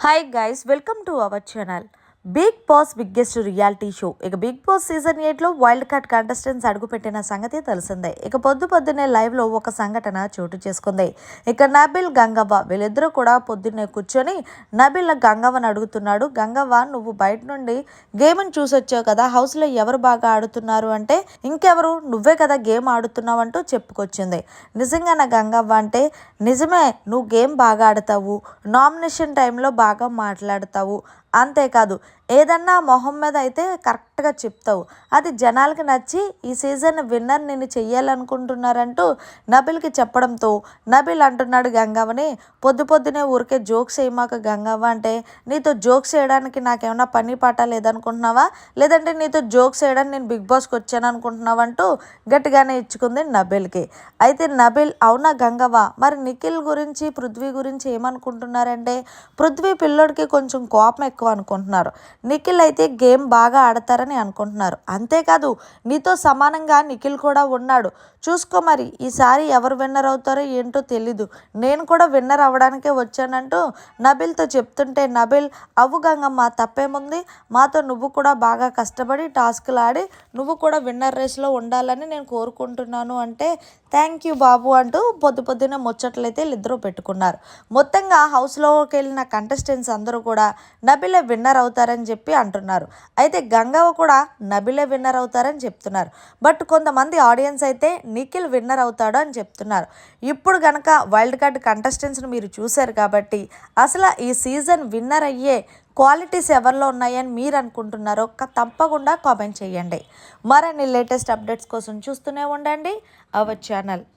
Hi guys, welcome to our channel. Bigg Boss biggest reality show. ఇక Bigg Boss season 8లో wild card contestants అడుగుపెట్టిన సంగతి తెలిసిందే. ఇక పొద్దున్నే లైవ్లో ఒక సంఘటన చోటు చేసుకుంది. ఇక నబిల్ గంగవ్వ వీళ్ళిద్దరూ కూడా పొద్దున్నే కూర్చొని నబిల్ గంగవ్వని అడుగుతున్నాడు. గంగవ్వ, నువ్వు బయట నుండి గేమ్ని చూసొచ్చావు కదా, హౌస్లో ఎవరు బాగా ఆడుతున్నారు అంటే ఇంకెవరు, నువ్వే కదా గేమ్ ఆడుతున్నావు అంటూ చెప్పుకొచ్చింది. నిజంగా నా గంగవ్వ అంటే నిజమే, నువ్వు గేమ్ బాగా ఆడతావు, నామినేషన్ టైంలో బాగా మాట్లాడతావు, అంతేకాదు ఏదన్నా మొహం మీద అయితే కరెక్ట్గా చెప్తావు, అది జనాలకి నచ్చి ఈ సీజన్ విన్నర్ నేను చెయ్యాలనుకుంటున్నారంటూ నబిల్కి చెప్పడంతో నబిల్ అంటున్నాడు గంగవ్వని, పొద్దునే ఊరికే జోక్స్ వేయమాక గంగవ్వ, అంటే నీతో జోక్స్ వేయడానికి నాకేమన్నా పని పాట లేదనుకుంటున్నావా, లేదంటే నీతో జోక్స్ వేయడానికి నేను బిగ్ బాస్కి వచ్చాను అనుకుంటున్నావు అంటూ గట్టిగానే ఇచ్చుకుంది నబిల్కి. అయితే నబిల్, అవునా గంగవ్వ, మరి నిఖిల్ గురించి పృథ్వీ గురించి ఏమనుకుంటున్నారంటే పృథ్వీ పిల్లోడికి కొంచెం కోపం ఎక్కువ అనుకుంటున్నారు, నిఖిల్ అయితే గేమ్ బాగా ఆడతారని అనుకుంటున్నారు, అంతేకాదు నీతో సమానంగా నిఖిల్ కూడా ఉన్నాడు, చూసుకో మరి ఈసారి ఎవరు విన్నర్ అవుతారో ఏంటో తెలీదు, నేను కూడా విన్నర్ అవ్వడానికే వచ్చానంటూ నబిల్తో చెప్తుంటే నబిల్, అవ్వు గంగమ్మ, తప్పేముంది, మాతో నువ్వు కూడా బాగా కష్టపడి టాస్క్లు ఆడి నువ్వు కూడా విన్నర్ రేస్లో ఉండాలని నేను కోరుకుంటున్నాను అంటే థ్యాంక్ యూ బాబు అంటూ పొద్దున్నే ముచ్చట్లయితే వీళ్ళిద్దరూ పెట్టుకున్నారు. మొత్తంగా హౌస్లోకి వెళ్ళిన కంటెస్టెంట్స్ అందరూ కూడా నబిలే విన్నర్ అవుతారని చెప్పి అంటున్నారు. అయితే గంగవ్వ కూడా నబిలే విన్నర్ అవుతారని చెప్తున్నారు. బట్ కొంతమంది ఆడియన్స్ అయితే నిఖిల్ విన్నర్ అవుతాడు అని చెప్తున్నారు. ఇప్పుడు కనుక వైల్డ్ కార్డ్ కంటెస్టెంట్స్ని మీరు చూశారు కాబట్టి అసలు ఈ సీజన్ విన్నర్ అయ్యే క్వాలిటీస్ ఎవరిలో ఉన్నాయని మీరు అనుకుంటున్నారో తప్పకుండా కామెంట్ చేయండి. మరిన్ని లేటెస్ట్ అప్డేట్స్ కోసం చూస్తూనే ఉండండి అవర్ ఛానల్.